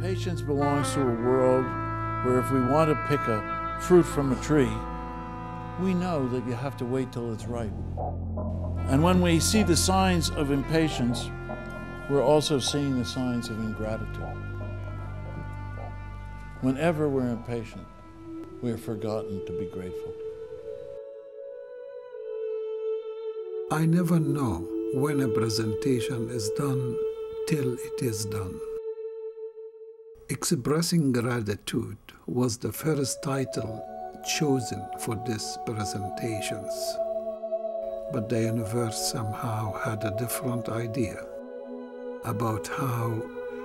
Patience belongs to a world where if we want to pick a fruit from a tree, we know that you have to wait till it's ripe. And when we see the signs of impatience, we're also seeing the signs of ingratitude. Whenever we're impatient, we're forgotten to be grateful. I never know when a presentation is done till it is done. Expressing Gratitude was the first title chosen for these presentations. But the universe somehow had a different idea about how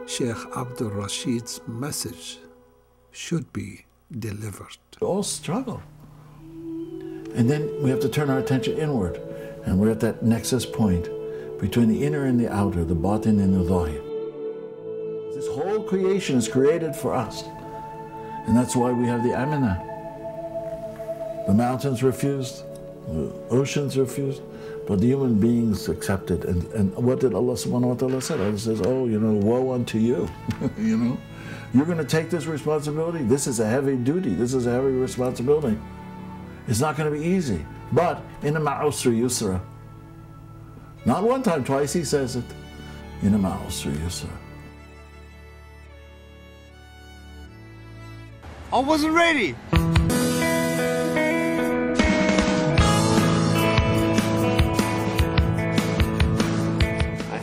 Sheikh Abdul Rashid's message should be delivered. We all struggle. And then we have to turn our attention inward. And we're at that nexus point between the inner and the outer, the batin and the zahir. This whole creation is created for us. And that's why we have the Amanah. The mountains refused, the oceans refused, but the human beings accepted. And what did Allah subhanahu wa ta'ala say? Allah says, oh, woe unto you. You're going to take this responsibility? This is a heavy duty. This is a heavy responsibility. It's not going to be easy. But inna ma'usri yusra. Not one time, twice he says it. Inna ma'usri yusra. I wasn't ready. I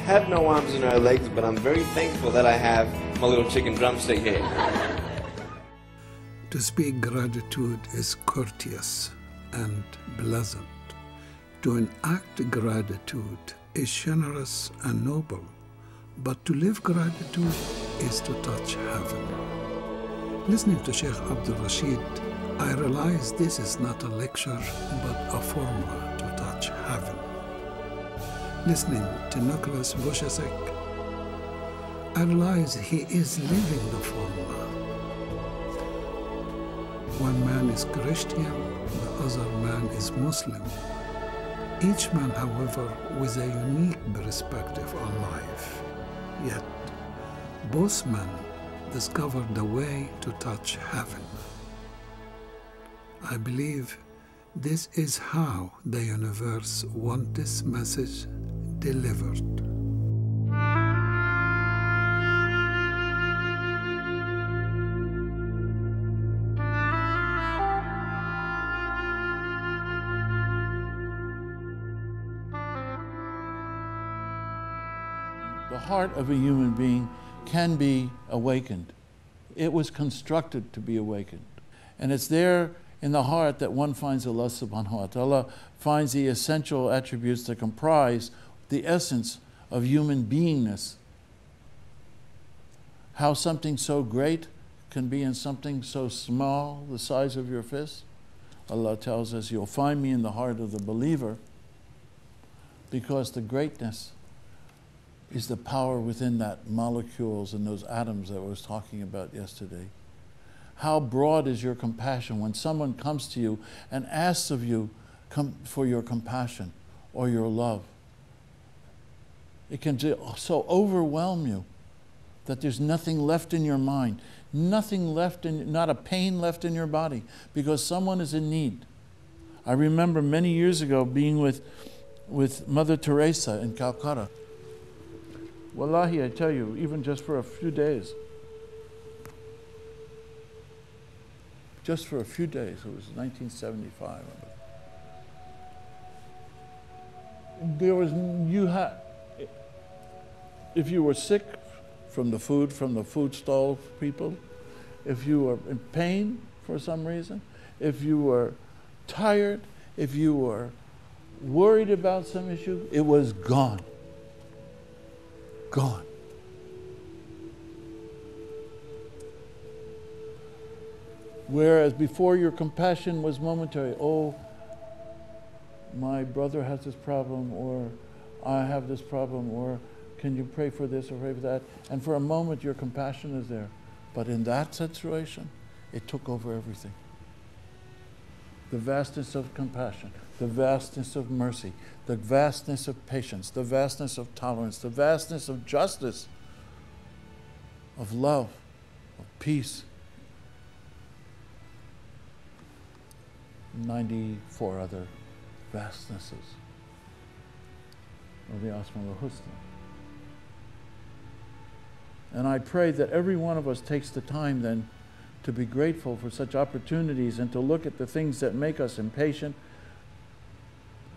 have no arms and no legs, but I'm very thankful that I have my little chicken drumstick here. To speak gratitude is courteous and pleasant. To enact gratitude is generous and noble. But to live gratitude is to touch heaven. Listening to Sheikh Abdul Rashid, I realized this is not a lecture, but a formula to touch heaven. Listening to Nicholas Vujicic, I realized he is living the formula. One man is Christian, the other man is Muslim. Each man, however, with a unique perspective on life. Yet, both men discovered the way to touch heaven. I believe this is how the universe wants this message delivered. The heart of a human being can be awakened. It was constructed to be awakened. And it's there in the heart that one finds Allah subhanahu wa ta'ala, finds the essential attributes that comprise the essence of human beingness. How something so great can be in something so small, the size of your fist. Allah tells us, you'll find me in the heart of the believer, because the greatness is the power within that molecules and those atoms that I was talking about yesterday. How broad is your compassion when someone comes to you and asks of you for your compassion or your love? It can so overwhelm you that there's nothing left in your mind, nothing left not a pain left in your body, because someone is in need. I remember many years ago being with Mother Teresa in Calcutta. Wallahi, I tell you, even just for a few days. Just for a few days, it was 1975. There was, if you were sick from the food stall people, if you were in pain for some reason, if you were tired, if you were worried about some issue, it was gone. Gone. Whereas before, your compassion was momentary. Oh, my brother has this problem, or I have this problem, or can you pray for this or pray for that? And for a moment, your compassion is there. But in that situation, it took over everything. The vastness of compassion, the vastness of mercy, the vastness of patience, the vastness of tolerance, the vastness of justice, of love, of peace, 94 other vastnesses of the Asmaul Husna. And I pray that every one of us takes the time then to be grateful for such opportunities and to look at the things that make us impatient,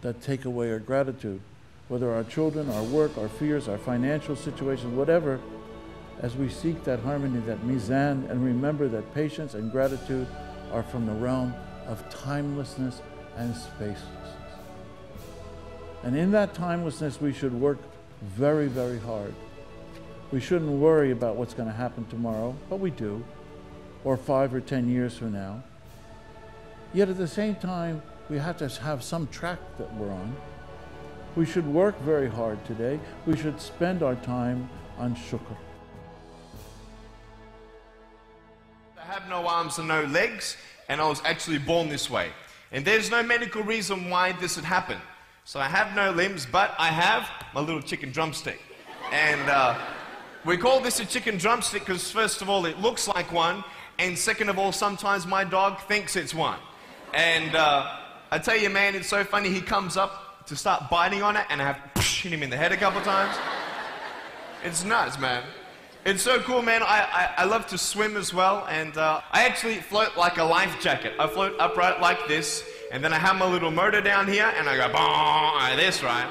that take away our gratitude, whether our children, our work, our fears, our financial situations, whatever, as we seek that harmony, that mizan, and remember that patience and gratitude are from the realm of timelessness and spacelessness. And in that timelessness, we should work very, very hard. We shouldn't worry about what's going to happen tomorrow, but we do, or 5 or 10 years from now. Yet at the same time, we have to have some track that we're on. We should work very hard today. We should spend our time on shukr. I have no arms and no legs, and I was actually born this way. And there's no medical reason why this had happened. So I have no limbs, but I have my little chicken drumstick. And we call this a chicken drumstick because first of all, it looks like one, and second of all, sometimes my dog thinks it's one. And I tell you, man, it's so funny. He comes up to start biting on it, and I have hit him in the head a couple times. It's nuts, man. It's so cool, man. I love to swim as well, and I actually float like a life jacket. I float upright like this, and then I have my little motor down here, and I go, like this, right?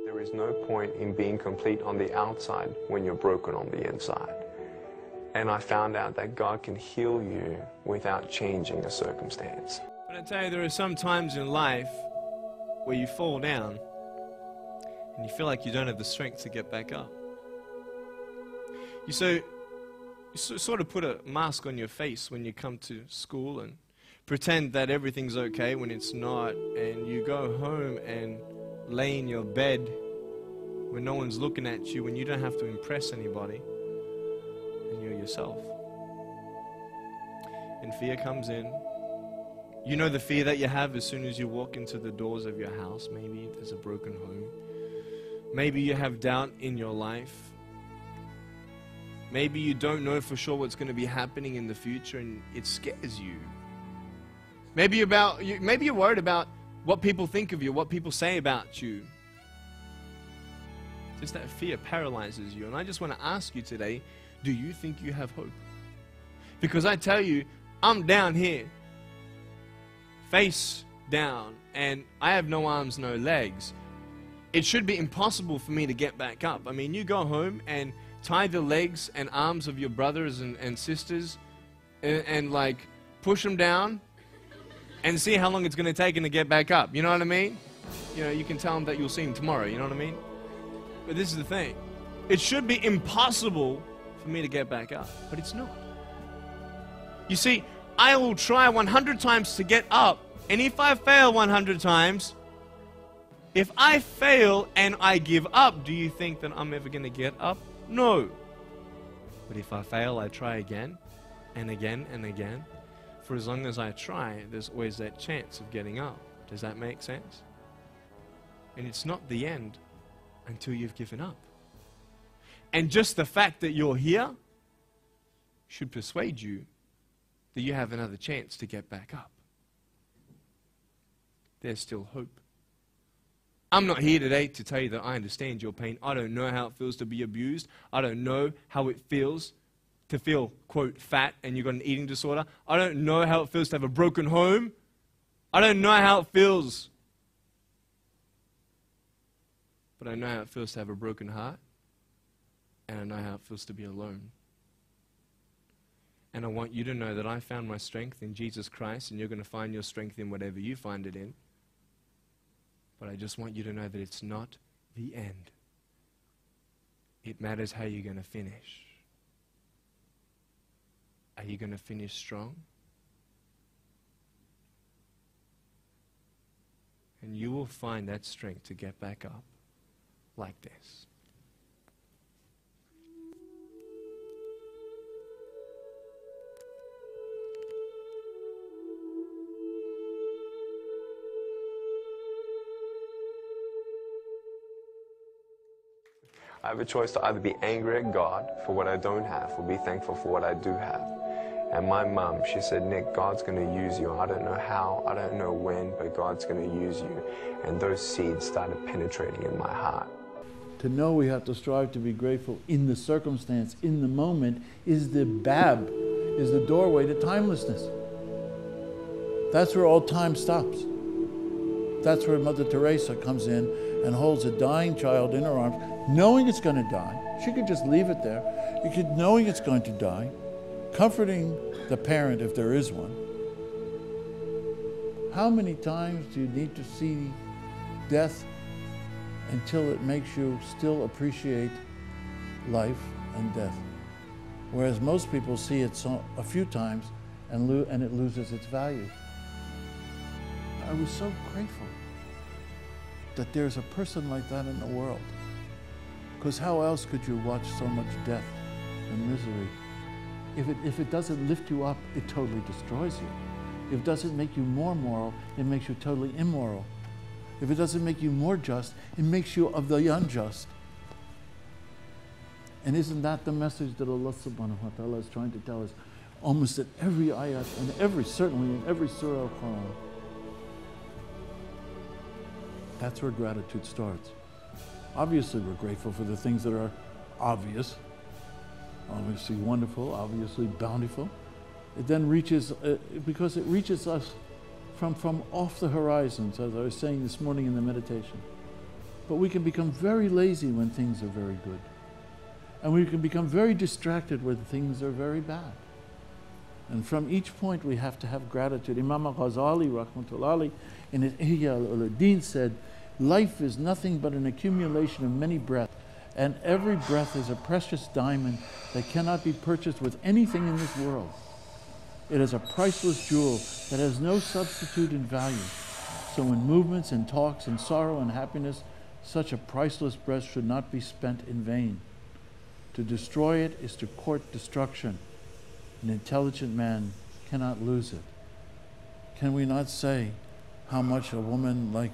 There is no point in being complete on the outside when you're broken on the inside. And I found out that God can heal you without changing a circumstance. But I tell you, there are some times in life where you fall down, and you feel like you don't have the strength to get back up. You sort of put a mask on your face when you come to school and pretend that everything's okay when it's not, and you go home and lay in your bed when no one's looking at you, when you don't have to impress anybody, and you're yourself. And fear comes in. You know the fear that you have as soon as you walk into the doors of your house. Maybe there's a broken home. Maybe you have doubt in your life. Maybe you don't know for sure what's going to be happening in the future, and it scares you. Maybe you're worried about what people think of you, what people say about you. Just that fear paralyzes you. And I just want to ask you today, do you think you have hope? Because I tell you, I'm down here, face down, and I have no arms, no legs. It should be impossible for me to get back up. I mean, you go home and tie the legs and arms of your brothers and sisters and like push them down and see how long it's going to take them to get back up. You know what I mean? You know, you can tell them that you'll see them tomorrow. You know what I mean? But this is the thing. It should be impossible for me to get back up, but it's not. You see, I will try 100 times to get up, and if I fail 100 times, if I fail and I give up, do you think that I'm ever going to get up? No. But if I fail, I try again and again and again. For as long as I try, there's always that chance of getting up. Does that make sense? And it's not the end until you've given up. And just the fact that you're here should persuade you that you have another chance to get back up. There's still hope. I'm not here today to tell you that I understand your pain. I don't know how it feels to be abused. I don't know how it feels to feel, quote, fat and you've got an eating disorder. I don't know how it feels to have a broken home. I don't know how it feels. But I know how it feels to have a broken heart. And I know how it feels to be alone. And I want you to know that I found my strength in Jesus Christ, and you're going to find your strength in whatever you find it in. But I just want you to know that it's not the end. It matters how you're going to finish. Are you going to finish strong? And you will find that strength to get back up like this. I have a choice to either be angry at God for what I don't have or be thankful for what I do have. And my mom, she said, Nick, God's going to use you. I don't know how, I don't know when, but God's going to use you. And those seeds started penetrating in my heart. To know we have to strive to be grateful in the circumstance, in the moment, is the bab, is the doorway to timelessness. That's where all time stops. That's where Mother Teresa comes in and holds a dying child in her arms, knowing it's going to die. She could just leave it there. Knowing it's going to die, comforting the parent if there is one. How many times do you need to see death until it makes you still appreciate life and death? Whereas most people see it a few times and it loses its value. I was so grateful that there's a person like that in the world. Because how else could you watch so much death and misery? If it doesn't lift you up, it totally destroys you. If it doesn't make you more moral, it makes you totally immoral. If it doesn't make you more just, it makes you of the unjust. And isn't that the message that Allah subhanahu wa ta'ala is trying to tell us almost at every ayat and certainly in every surah of Quran? That's where gratitude starts. Obviously, we're grateful for the things that are obvious, obviously wonderful, obviously bountiful. It then reaches, because it reaches us from off the horizons, as I was saying this morning in the meditation. But we can become very lazy when things are very good. And we can become very distracted when things are very bad. And from each point we have to have gratitude. Imam al-Ghazali, rahmatullahi, in his Ihya al-Ulumuddin said, life is nothing but an accumulation of many breaths, and every breath is a precious diamond that cannot be purchased with anything in this world. It is a priceless jewel that has no substitute in value. So in movements and talks, in sorrow and happiness, such a priceless breath should not be spent in vain. To destroy it is to court destruction. An intelligent man cannot lose it. Can we not say how much a woman like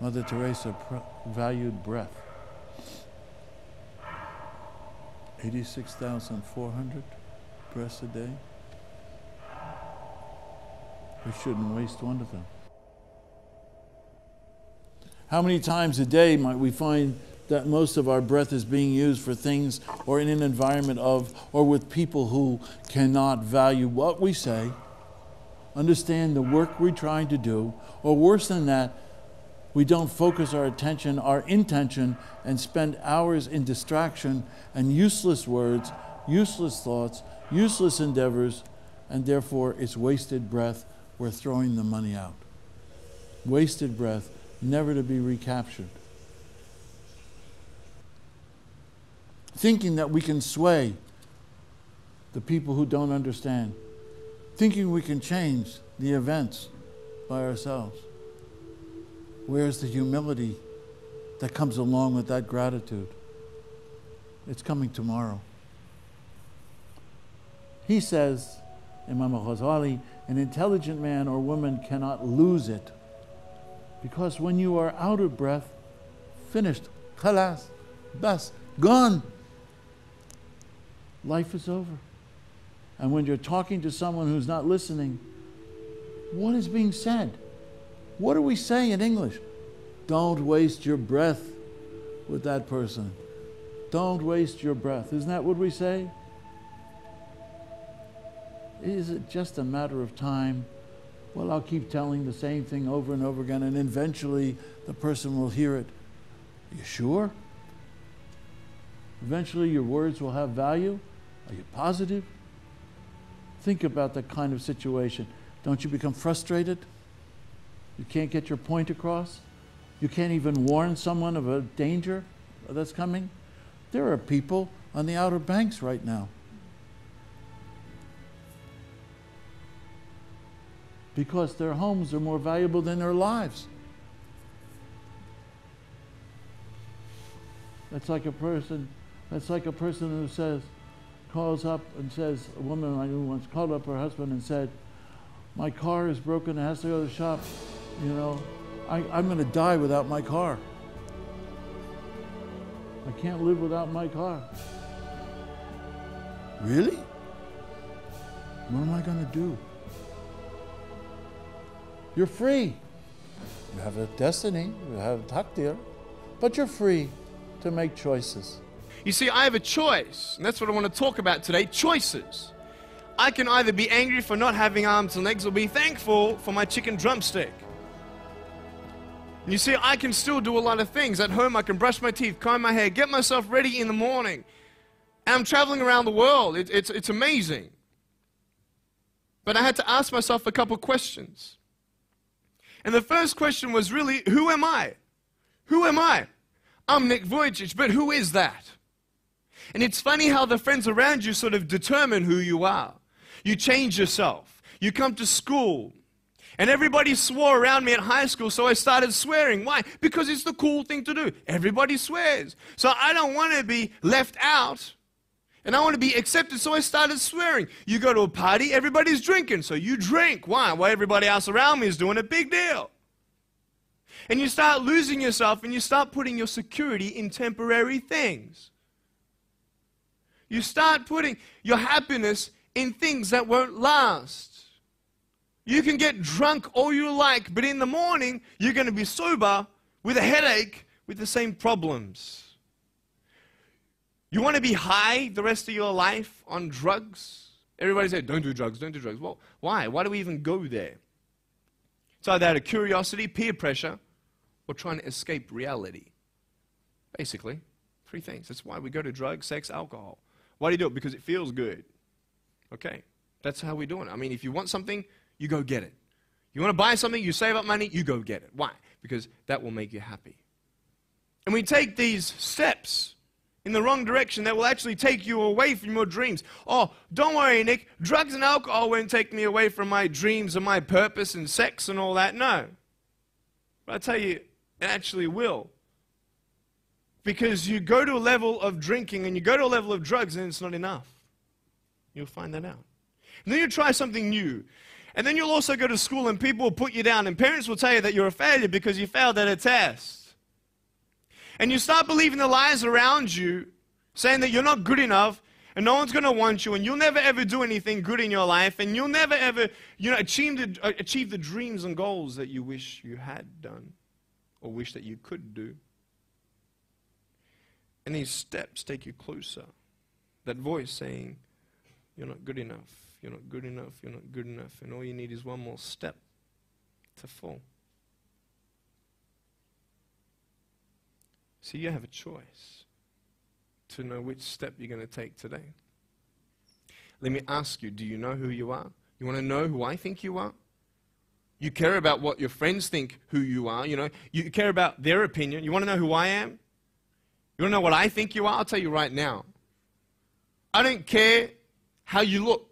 Mother Teresa valued breath? 86,400 breaths a day. We shouldn't waste one of them. How many times a day might we find that most of our breath is being used for things or in an environment of or with people who cannot value what we say, understand the work we're trying to do, or worse than that, we don't focus our attention, our intention, and spend hours in distraction and useless words, useless thoughts, useless endeavors, and therefore it's wasted breath. We're throwing the money out. Wasted breath, never to be recaptured. Thinking that we can sway the people who don't understand. Thinking we can change the events by ourselves. Where's the humility that comes along with that gratitude? It's coming tomorrow. He says, Imam al-Ghazali, an intelligent man or woman cannot lose it. Because when you are out of breath, finished, khalas, bas, gone. Life is over. And when you're talking to someone who's not listening, what is being said? What do we say in English? Don't waste your breath with that person. Don't waste your breath. Isn't that what we say? Is it just a matter of time? Well, I'll keep telling the same thing over and over again, and eventually the person will hear it. Are you sure? Eventually your words will have value? Are you positive? Think about that kind of situation. Don't you become frustrated? You can't get your point across? You can't even warn someone of a danger that's coming? There are people on the Outer Banks right now. Because their homes are more valuable than their lives. That's like a person who says, calls up and says, a woman I knew once called up her husband and said, my car is broken, it has to go to the shop, you know, I'm going to die without my car. I can't live without my car. Really? What am I going to do? You're free. You have a destiny, you have takdir, but you're free to make choices. You see, I have a choice, and that's what I want to talk about today, choices. I can either be angry for not having arms and legs or be thankful for my chicken drumstick. And you see, I can still do a lot of things. At home, I can brush my teeth, comb my hair, get myself ready in the morning. And I'm traveling around the world. It's amazing. But I had to ask myself a couple questions. And the first question was really, who am I? Who am I? I'm Nick Vujicic, but who is that? And it's funny how the friends around you sort of determine who you are. You change yourself. You come to school. And everybody swore around me at high school, so I started swearing. Why? Because it's the cool thing to do. Everybody swears. So I don't want to be left out. And I want to be accepted, so I started swearing. You go to a party, everybody's drinking, so you drink. Why? Well, everybody else around me is doing a big deal. And you start losing yourself, and you start putting your security in temporary things. You start putting your happiness in things that won't last. You can get drunk all you like, but in the morning, you're going to be sober with a headache with the same problems. You want to be high the rest of your life on drugs? Everybody said, don't do drugs, don't do drugs. Well, why? Why do we even go there? It's either out of curiosity, peer pressure, or trying to escape reality. Basically, three things. That's why we go to drugs, sex, alcohol. Why do you do it? Because it feels good. Okay, that's how we're doing it. I mean, if you want something, you go get it. You want to buy something, you save up money, you go get it. Why? Because that will make you happy. And we take these steps in the wrong direction that will actually take you away from your dreams. Oh, don't worry, Nick. Drugs and alcohol won't take me away from my dreams and my purpose and sex and all that. No. But I tell you, it actually will. Because you go to a level of drinking and you go to a level of drugs and it's not enough. You'll find that out. And then you try something new. And then you'll also go to school and people will put you down and parents will tell you that you're a failure because you failed at a test. And you start believing the lies around you, saying that you're not good enough and no one's going to want you and you'll never ever do anything good in your life and you'll never ever achieve the dreams and goals that you wish you had done or wish that you could do. And these steps take you closer. That voice saying, you're not good enough. You're not good enough, you're not good enough, and all you need is one more step to fall. So you have a choice to know which step you're going to take today. Let me ask you, do you know who you are? You want to know who I think you are? You care about what your friends think who you are, You care about their opinion. You want to know who I am? You want to know what I think you are? I'll tell you right now. I don't care how you look.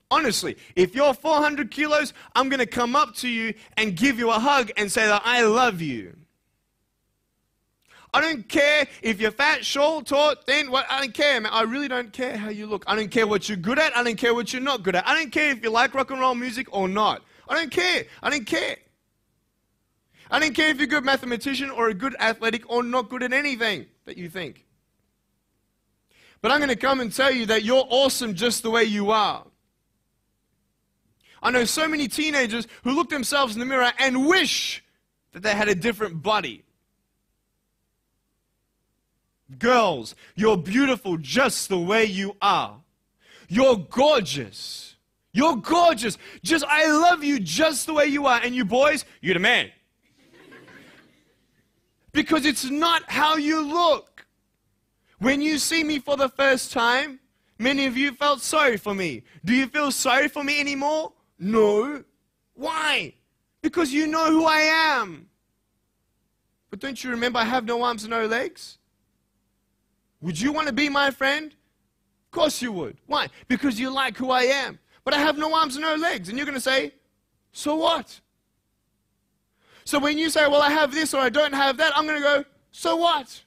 Honestly, if you're 400 kilos, I'm going to come up to you and give you a hug and say that I love you. I don't care if you're fat, short, tall, thin, I don't care, man. I really don't care how you look. I don't care what you're good at. I don't care what you're not good at. I don't care if you like rock and roll music or not. I don't care. I don't care. I don't care if you're a good mathematician or a good athletic or not good at anything that you think. But I'm going to come and tell you that you're awesome just the way you are. I know so many teenagers who look themselves in the mirror and wish that they had a different body. Girls, you're beautiful just the way you are. You're gorgeous. You're gorgeous. I love you just the way you are. And you boys, you're the man. Because it's not how you look. When you see me for the first time, many of you felt sorry for me. Do you feel sorry for me anymore? No. Why? Because you know who I am. But don't you remember I have no arms and no legs? Would you want to be my friend? Of course you would. Why? Because you like who I am. But I have no arms and no legs. And you're going to say, so what? So when you say, well, I have this or I don't have that, I'm going to go, so what?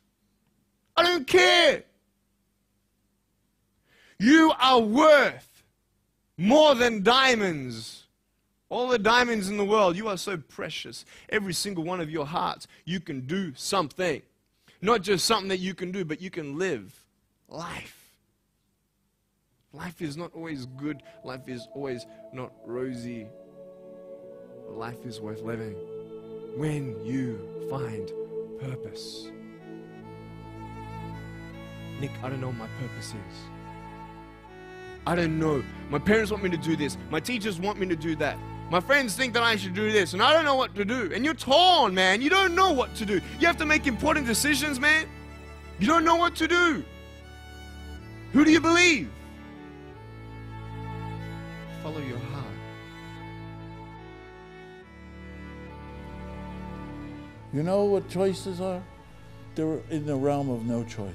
I don't care. You are worth more than diamonds. All the diamonds in the world, you are so precious. Every single one of your hearts, you can do something. Not just something that you can do, but you can live life. Life is not always good. Life is always not rosy. Life is worth living when you find purpose. Nick, I don't know what my purpose is. I don't know. My parents want me to do this. My teachers want me to do that. My friends think that I should do this, and I don't know what to do. And you're torn, man. You don't know what to do. You have to make important decisions, man. You don't know what to do. Who do you believe? Follow your heart. You know what choices are? They're in the realm of no choice.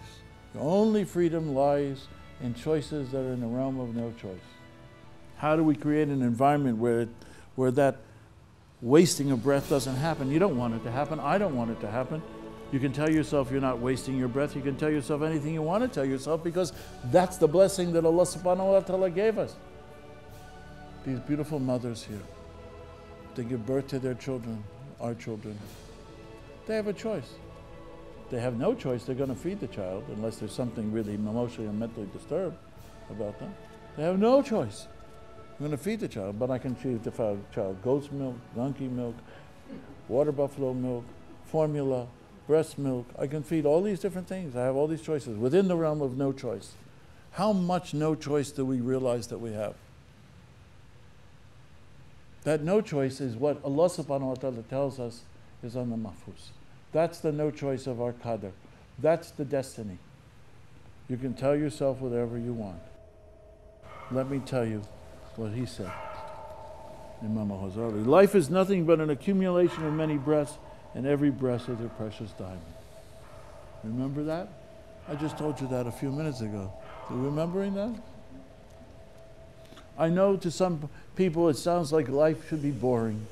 The only freedom lies in choices that are in the realm of no choice. How do we create an environment where that wasting of breath doesn't happen? You don't want it to happen. I don't want it to happen. You can tell yourself you're not wasting your breath. You can tell yourself anything you want to tell yourself, because that's the blessing that Allah subhanahu wa ta'ala gave us. These beautiful mothers here, they give birth to their children, our children. They have a choice. They have no choice. They're going to feed the child unless there's something really emotionally and mentally disturbed about them. They have no choice. I'm going to feed the child, but I can feed the child goat's milk, donkey milk, water buffalo milk, formula, breast milk. I can feed all these different things. I have all these choices within the realm of no choice. How much no choice do we realize that we have? That no choice is what Allah subhanahu wa ta'ala tells us is on the mahfuz. That's the no choice of our qadr. That's the destiny. You can tell yourself whatever you want. Let me tell you what he said, Imam al-Ghazali. Life is nothing but an accumulation of many breaths, and every breath is a precious diamond. Remember that? I just told you that a few minutes ago. Are you remembering that? I know to some people it sounds like life should be boring.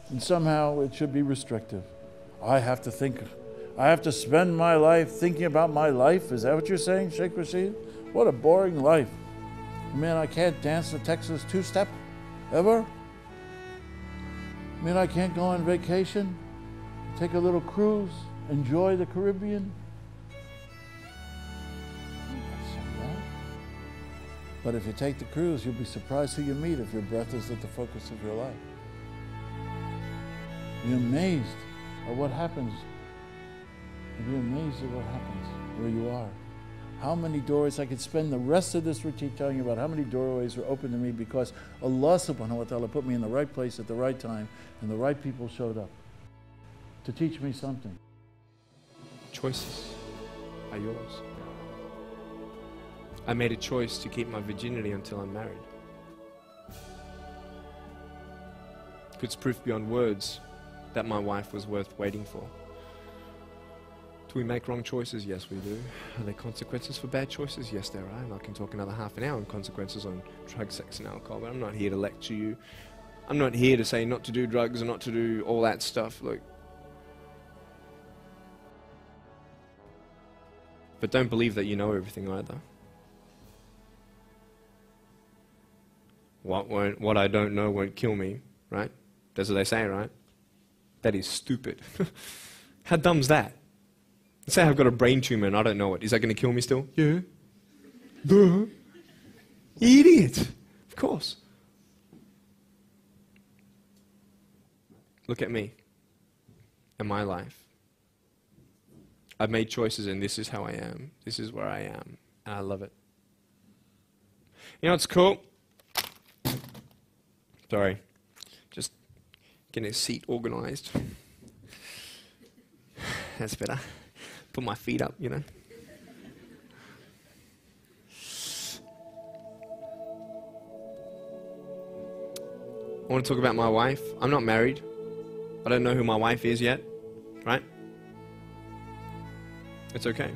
And somehow it should be restrictive. I have to spend my life thinking about my life. Is that what you're saying, Sheikh Rashid? What a boring life. Man, I can't dance the Texas two-step ever. Man, I can't go on vacation, take a little cruise, enjoy the Caribbean. But if you take the cruise, you'll be surprised who you meet if your breath is at the focus of your life. You're amazed at what happens. You'll be amazed at what happens where you are. How many doors, I could spend the rest of this retreat telling you about how many doorways were open to me because Allah subhanahu wa ta'ala put me in the right place at the right time and the right people showed up to teach me something. Choices are yours. I made a choice to keep my virginity until I'm married. It's proof beyond words that my wife was worth waiting for. Do we make wrong choices? Yes, we do. Are there consequences for bad choices? Yes, there are. And I can talk another half an hour on consequences on drugs, sex, and alcohol, but I'm not here to lecture you. I'm not here to say not to do drugs and not to do all that stuff. Look. But don't believe that you know everything either. What I don't know won't kill me, right? That's what they say, right? That is stupid. How dumb's that? Let's say I've got a brain tumor and I don't know it. Is that going to kill me still? Yeah. Duh. Idiot. Of course. Look at me and my life. I've made choices and this is how I am. This is where I am. And I love it. You know what's cool? Sorry. Just getting a seat organized. That's better. Put my feet up, you know. I want to talk about my wife. I'm not married. I don't know who my wife is yet, right? It's okay.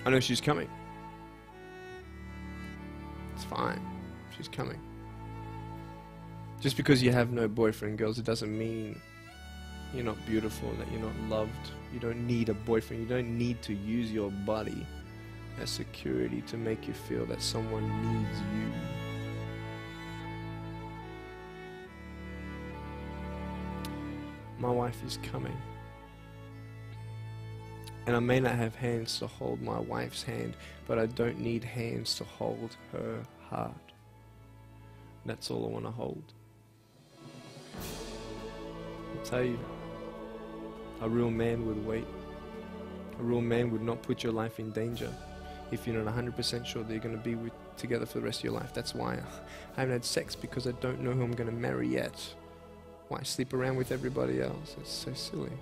I know she's coming. It's fine. She's coming. Just because you have no boyfriend, girls, it doesn't mean you're not beautiful, that you're not loved. You don't need a boyfriend. You don't need to use your body as security to make you feel that someone needs you. My wife is coming. And I may not have hands to hold my wife's hand, but I don't need hands to hold her heart. That's all I want to hold. I'll tell you, a real man would wait. A real man would not put your life in danger if you're not 100% sure that you're going to be together for the rest of your life. That's why I haven't had sex, because I don't know who I'm going to marry yet. Why sleep around with everybody else? It's so silly.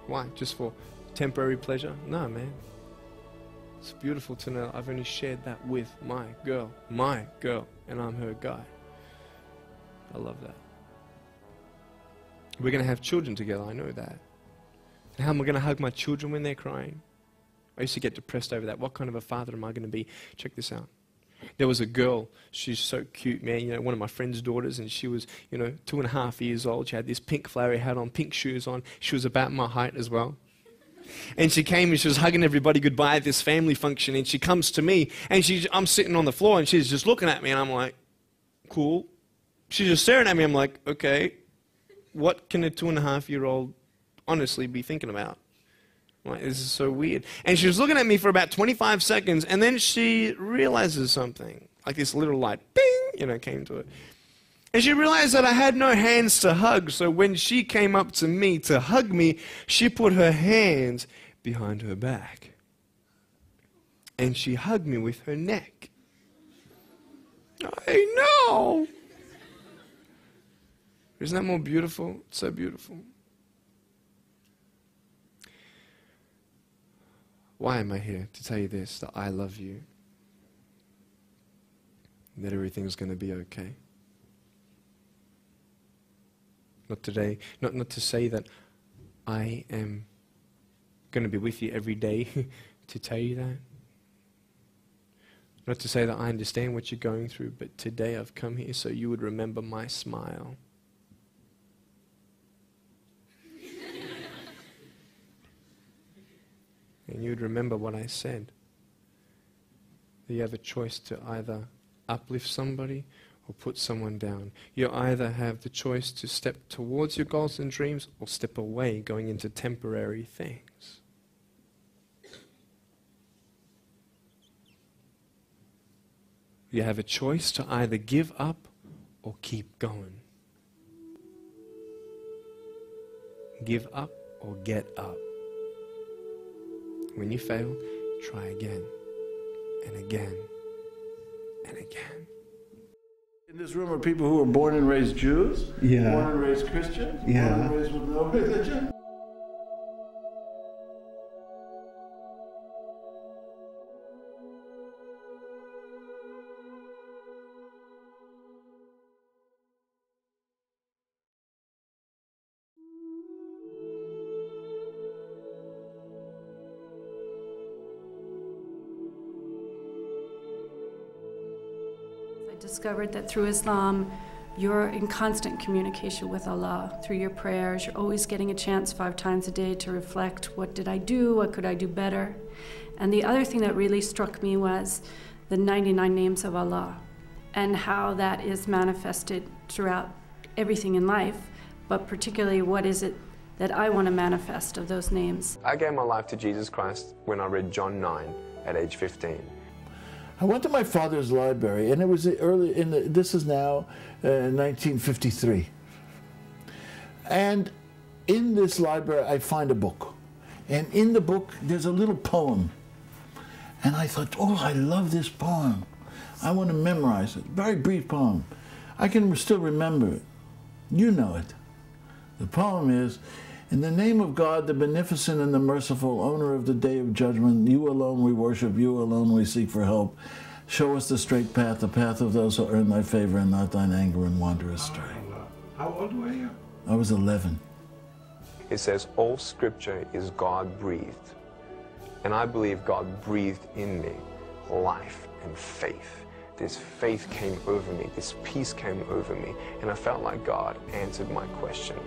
Why? Just for temporary pleasure? No, man. It's beautiful to know I've only shared that with my girl, and I'm her guy. I love that. We're going to have children together, I know that. And how am I going to hug my children when they're crying? I used to get depressed over that. What kind of a father am I going to be? Check this out. There was a girl, she's so cute, man, you know, one of my friend's daughters, and she was, you know, 2.5 years old. She had this pink flowery hat on, pink shoes on. She was about my height as well. And she came and she was hugging everybody goodbye at this family function, and she comes to me, and I'm sitting on the floor, and she's just looking at me, and I'm like, cool. She's just staring at me. I'm like, okay, what can a 2.5-year-old honestly be thinking about? Like, this is so weird. And she was looking at me for about 25 seconds, and then she realizes something. Like this little light, bing, you know, came to it. And she realized that I had no hands to hug, so when she came up to me to hug me, she put her hands behind her back. And she hugged me with her neck. I know! Isn't that more beautiful? It's so beautiful. Why am I here? To tell you this, that I love you. That everything's going to be okay. Not today, not to say that I am going to be with you every day to tell you that. Not to say that I understand what you're going through, but today I've come here so you would remember my smile. And you'd remember what I said. That you have a choice to either uplift somebody or put someone down. You either have the choice to step towards your goals and dreams or step away, going into temporary things. You have a choice to either give up or keep going. Give up or get up. When you fail, try again, and again, and again. In this room are people who were born and raised Jews, Yeah. born and raised Christians, Yeah. born and raised with no religion. I discovered that through Islam, you're in constant communication with Allah through your prayers. You're always getting a chance 5 times a day to reflect, what did I do? What could I do better? And the other thing that really struck me was the 99 names of Allah and how that is manifested throughout everything in life, but particularly what is it that I want to manifest of those names. I gave my life to Jesus Christ when I read John 9 at age 15. I went to my father's library, and it was early this is now 1953. And in this library, I find a book. And in the book, there's a little poem. And I thought, oh, I love this poem. I want to memorize it. Very brief poem. I can still remember it. You know it. The poem is, in the name of God, the beneficent and the merciful, owner of the day of judgment, you alone we worship, you alone we seek for help. Show us the straight path, the path of those who earn thy favor and not thine anger and wander astray. How old were you? I was 11. It says, all scripture is God-breathed. And I believe God breathed in me life and faith. This faith came over me, this peace came over me, and I felt like God answered my question.